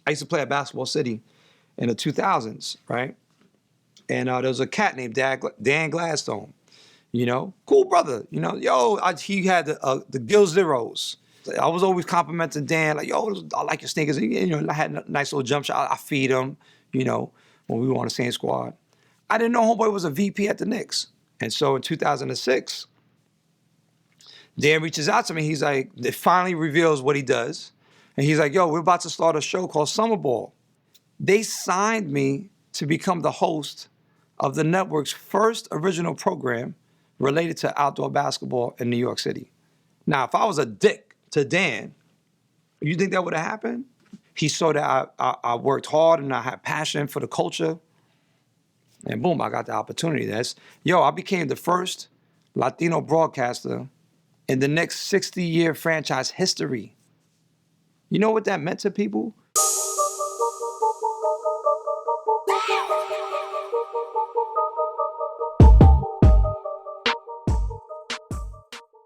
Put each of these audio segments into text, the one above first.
I used to play at Basketball City in the 2000s, right? And there was a cat named Dan Gladstone, cool brother, he had the Gill Zeros. I was always complimenting Dan, like, yo, I like your sneakers. I had a nice little jump shot. I feed him, when we were on the same squad. I didn't know homeboy was a VP at the Knicks. And so in 2006, Dan reaches out to me. He's like, it finally reveals what he does. And he's like, yo, we're about to start a show called Summer Ball. They signed me to become the host of the network's first original program related to outdoor basketball in New York City. Now, if I was a dick to Dan, you think that would have happened? He saw that I worked hard and I had passion for the culture. And boom, I got the opportunity. I became the first Latino broadcaster in the next 60-year franchise history. You know what that meant to people?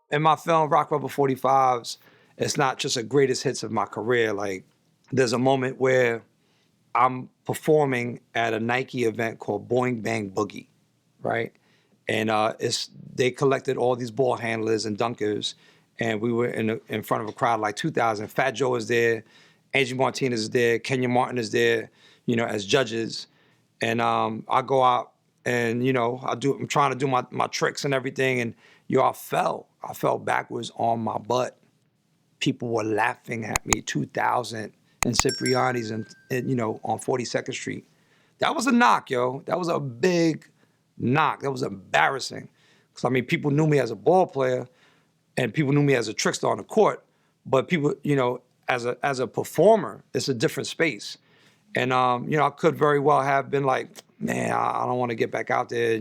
In my film, Rock Rubber 45s, it's not just a greatest hits of my career. Like, there's a moment where I'm performing at a Nike event called Boing Bang Boogie, right? And they collected all these ball handlers and dunkers, and we were in front of a crowd like 2,000. Fat Joe is there, Angie Martinez is there, Kenya Martin is there, as judges. And I go out and, I'm trying to do my tricks and everything, and I fell backwards on my butt. People were laughing at me, 2,000 in Cipriani's and on 42nd Street. That was a knock, yo. That was a big knock. That was embarrassing. Because, people knew me as a ball player and people knew me as a trickster on the court. But people, as a performer, it's a different space. And, I could very well have been like, man, I don't want to get back out there.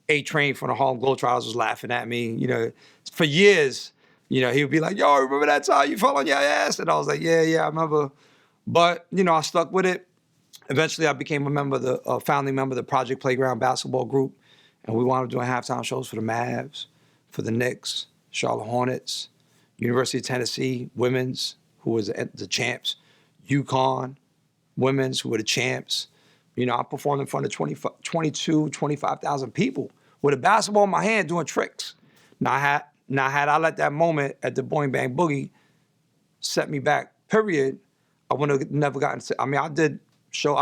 A-Train from the Harlem Globetrotters was laughing at me. For years, he would be like, yo, remember that time you fell on your ass? And I was like, yeah, I remember. But, I stuck with it. Eventually, I became a founding member of the Project Playground basketball group. And we wound up doing halftime shows for the Mavs, for the Knicks, Charlotte Hornets, University of Tennessee, women's, who was the champs, UConn, women's, who were the champs. I performed in front of 25,000 people with a basketball in my hand doing tricks. Now, had I let that moment at the Boing Bang Boogie set me back, period, I wouldn't have never gotten to, I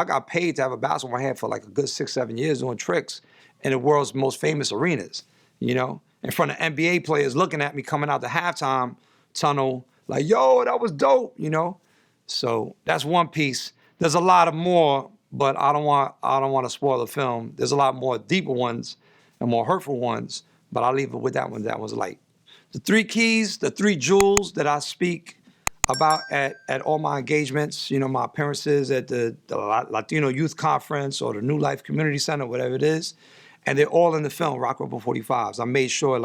got paid to have a basketball in my hand for like a good 6-7 years doing tricks in the world's most famous arenas, in front of NBA players looking at me coming out the halftime tunnel like, yo, that was dope, So that's one piece. There's a lot of more, but I don't want to spoil the film. There's a lot more deeper ones and more hurtful ones, but I'll leave it with that one. That one's light. The 3 keys, the 3 jewels that I speak about at all my engagements, my appearances at the Latino Youth Conference or the New Life Community Center, whatever it is, and they're all in the film, Rock Rubber 45s. I made sure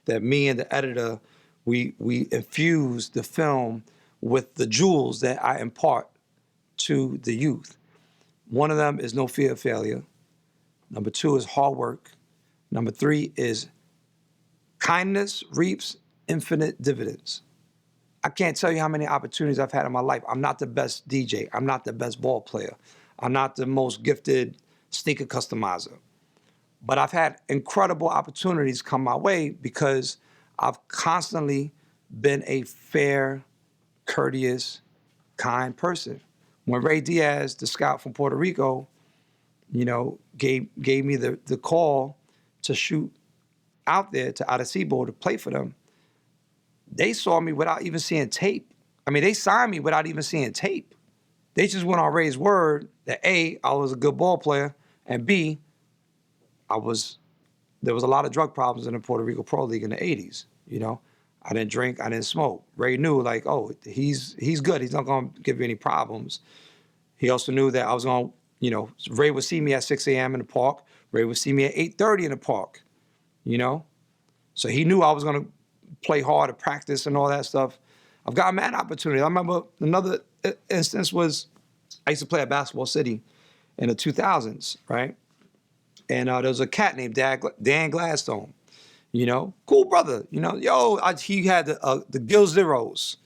that me and the editor, we infused the film with the jewels that I impart to the youth. One of them is no fear of failure. Number 2 is hard work. Number 3 is kindness reaps infinite dividends. I can't tell you how many opportunities I've had in my life. I'm not the best DJ. I'm not the best ball player. I'm not the most gifted sneaker customizer. But I've had incredible opportunities come my way because I've constantly been a fair, courteous, kind person. When Ray Diaz, the scout from Puerto Rico, gave me the call to shoot out there to Arecibo to play for them, they saw me without even seeing tape. They signed me without even seeing tape. They just went on Ray's word that A, I was a good ball player, and B, there was a lot of drug problems in the Puerto Rico Pro League in the 80s, I didn't drink, I didn't smoke. Ray knew, he's good. He's not going to give you any problems. He also knew that I was going to, Ray would see me at 6 a.m. in the park. Ray would see me at 8:30 in the park, So he knew I was going to play hard at practice and all that stuff. I've got mad opportunities. I remember another instance was I used to play at Basketball City in the 2000s, right? And there was a cat named Dan Gladstone. Cool brother. He had the Gill Zeros,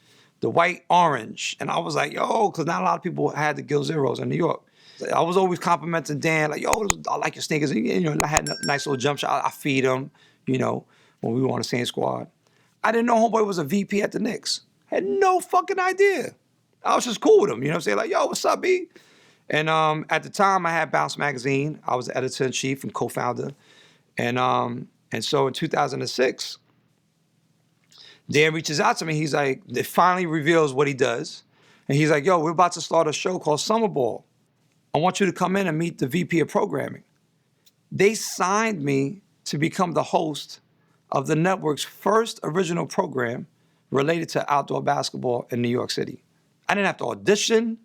the white orange. And I was like, yo, because not a lot of people had the Gill Zeros in New York. I was always complimenting Dan, like, yo, I like your sneakers. And, you know, I had a nice little jump shot. I feed him, you know, when we were on the same squad. I didn't know homeboy was a VP at the Knicks. Had no fucking idea. I was just cool with him, you know what I'm saying? Like, yo, what's up, B? And at the time, I had Bounce Magazine. I was the editor-in-chief and co-founder. And so in 2006, Dan reaches out to me. He's like, it finally reveals what he does. And he's like, yo, we're about to start a show called Summer Ball. I want you to come in and meet the VP of programming. They signed me to become the host of the network's first original program related to outdoor basketball in New York City. I didn't have to audition.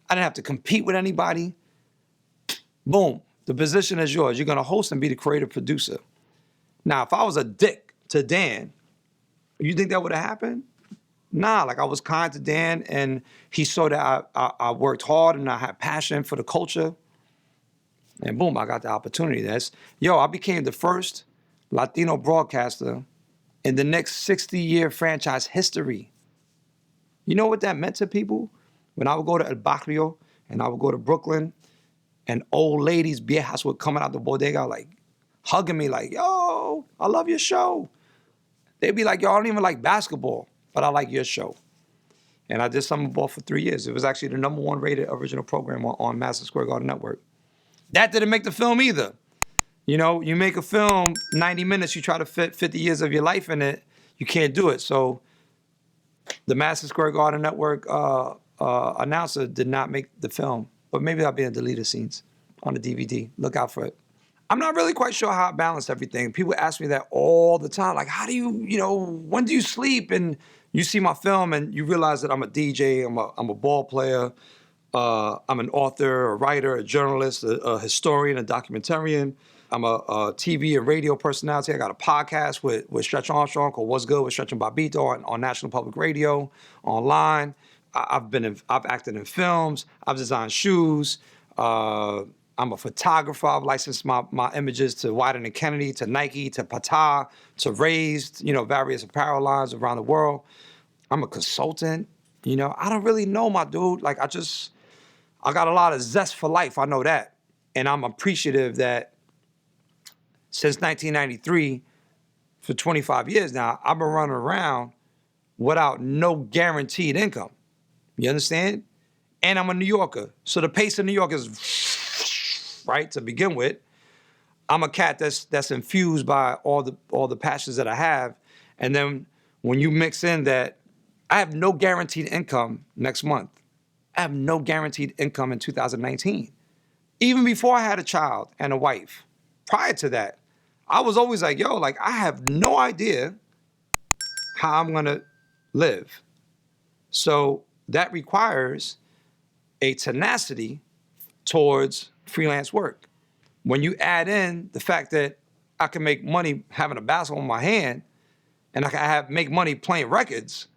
I didn't have to compete with anybody. Boom, the position is yours. You're gonna host and be the creative producer. Now, if I was a dick to Dan, you think that would have happened? Nah, like I was kind to Dan and he saw that I worked hard and I had passion for the culture. And boom, I got the opportunity. I became the first Latino broadcaster in the next 60-year franchise history. You know what that meant to people? When I would go to El Barrio and I would go to Brooklyn and old ladies, viejas, would come out the bodega like hugging me like, yo, I love your show. They'd be like, yo, I don't even like basketball, but I like your show. And I did Summer Ball for 3 years. It was actually the #1 rated original program on Madison Square Garden Network. That didn't make the film either. You know, you make a film, 90 minutes, you try to fit 50 years of your life in it, you can't do it. So the Madison Square Garden Network announcer did not make the film, but maybe I'll be in deleted scenes on the DVD. Look out for it. I'm not really quite sure how I balance everything. People ask me that all the time. Like, how do when do you sleep? And you see my film and you realize that I'm a DJ, I'm a ball player, I'm an author, a writer, a journalist, a historian, a documentarian. I'm a TV and radio personality. I got a podcast with Stretch Armstrong called What's Good with Stretch and Bobbito on National Public Radio, online. I've acted in films. I've designed shoes. I'm a photographer. I've licensed my images to Wieden & Kennedy, to Nike, to Pata, to Raised, various apparel lines around the world. I'm a consultant. I don't really know, my dude. Like, I got a lot of zest for life. I know that. And I'm appreciative that since 1993, for 25 years now, I've been running around without no guaranteed income. You understand? And I'm a New Yorker. So the pace of New York is right to begin with. I'm a cat that's infused by all the passions that I have. And then when you mix in that I have no guaranteed income next month. I have no guaranteed income in 2019. Even before I had a child and a wife, prior to that, I was always like, I have no idea how I'm gonna live. So that requires a tenacity towards freelance work. When you add in the fact that I can make money having a basketball in my hand and I can make money playing records,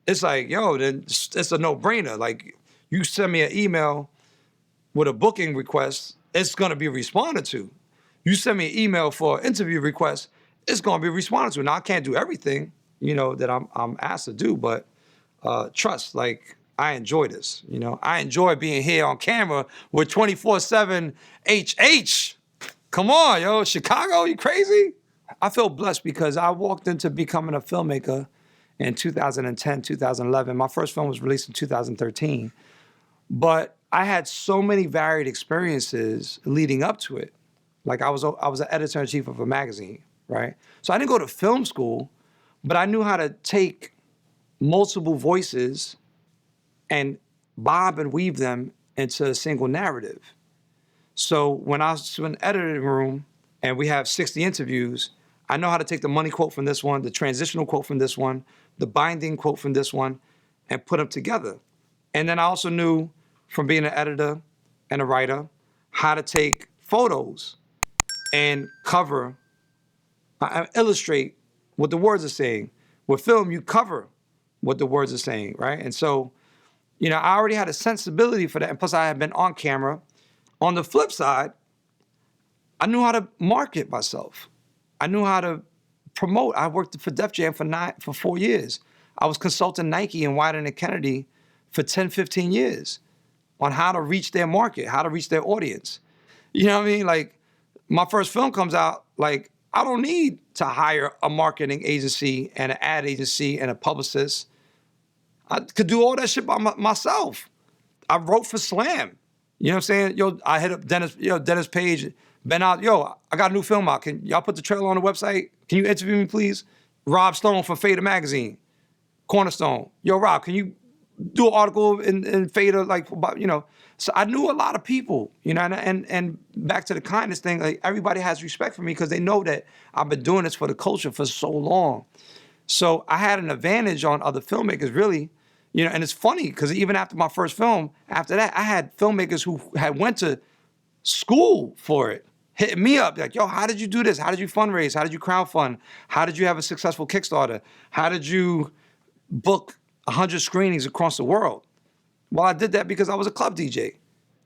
it's like, then it's a no-brainer. Like, you send me an email with a booking request, it's gonna be responded to. You send me an email for an interview request, it's gonna be responded to. Now, I can't do everything, that I'm asked to do, but trust, like, I enjoy this, I enjoy being here on camera with 24/7 HH. Come on, Chicago, you crazy? I feel blessed because I walked into becoming a filmmaker in 2010, 2011. My first film was released in 2013. But I had so many varied experiences leading up to it. Like, I was an editor-in-chief of a magazine, right? So I didn't go to film school, but I knew how to take multiple voices and bob and weave them into a single narrative. So when I was in an editing room and we have 60 interviews, I know how to take the money quote from this one, the transitional quote from this one, the binding quote from this one, and put them together. And then I also knew from being an editor and a writer how to take photos and cover, illustrate what the words are saying. With film, you cover what the words are saying, right? And so, I already had a sensibility for that. And plus, I had been on camera. On the flip side, I knew how to market myself. I knew how to promote. I worked for Def Jam for 4 years. I was consulting Nike and Wieden and Kennedy for 10, 15 years on how to reach their market, how to reach their audience. You know what I mean? Like, my first film comes out, like, I don't need to hire a marketing agency and an ad agency and a publicist. I could do all that shit by myself. I wrote for Slam. You know what I'm saying? Yo, I hit up Dennis Page, been out. Yo, I got a new film out. Can y'all put the trailer on the website? Can you interview me, please? Rob Stone from Fader Magazine, Cornerstone. Yo, Rob, can you do an article in Fader, like, about, you know? So I knew a lot of people, you know, and back to the kindness thing, like, everybody has respect for me because they know that I've been doing this for the culture for so long. So I had an advantage on other filmmakers, really, you know, and it's funny because even after my first film, after that, I had filmmakers who had went to school for it, hitting me up like, yo, how did you do this? How did you fundraise? How did you crowdfund? How did you have a successful Kickstarter? How did you book 100 screenings across the world? Well, I did that because I was a club DJ,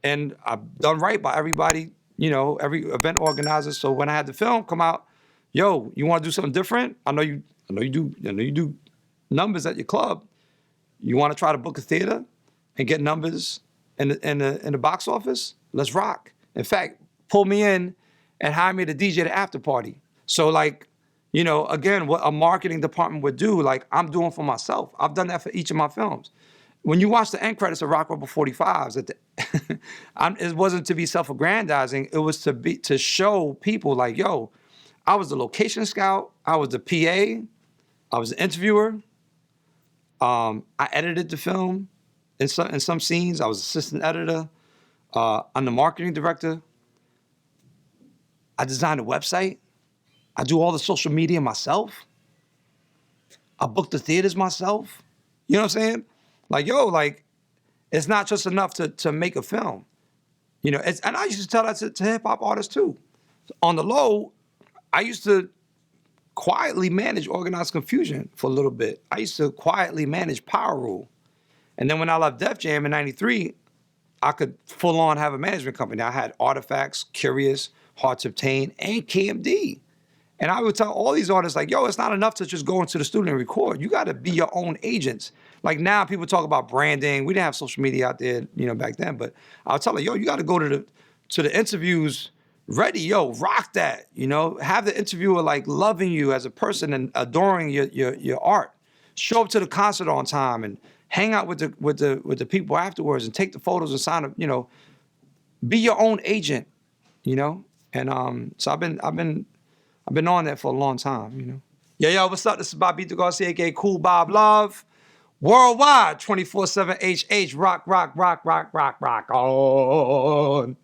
and I've done right by everybody, you know, every event organizer. So when I had the film come out, yo, you want to do something different? I know you do numbers at your club. You want to try to book a theater and get numbers in the box office? Let's rock. In fact, pull me in and hire me to DJ the after party. So, like, you know, again, what a marketing department would do, like, I'm doing for myself. I've done that for each of my films. When you watch the end credits of Rock Rubber 45s, it wasn't to be self-aggrandizing. It was to show people, like, yo, I was the location scout, I was the PA, I was the interviewer, I edited the film in some scenes. I was assistant editor, I'm the marketing director. I designed a website. I do all the social media myself. I book the theaters myself. You know what I'm saying? Like, yo, like, it's not just enough to make a film. You know, and I used to tell that to hip-hop artists too. On the low, I used to quietly manage Organized Confusion for a little bit. I used to quietly manage Power Rule. And then when I left Def Jam in 93, I could full on have a management company. I had Artifacts, Curious, Hard to Obtain, and KMD. And I would tell all these artists, like, yo, it's not enough to just go into the studio and record. You got to be your own agents. Like, now people talk about branding. We didn't have social media out there, you know, back then. But I would tell them, yo, you got to go to the interviews ready. Yo, rock that. You know, have the interviewer, like, loving you as a person and adoring your art. Show up to the concert on time and hang out with the people afterwards and take the photos and sign up. You know, be your own agent. You know, and so I've been on that for a long time, you know. Yo, what's up? This is Bobbito Garcia, aka Kool Bob Love. Worldwide, 24/7 HH, rock on.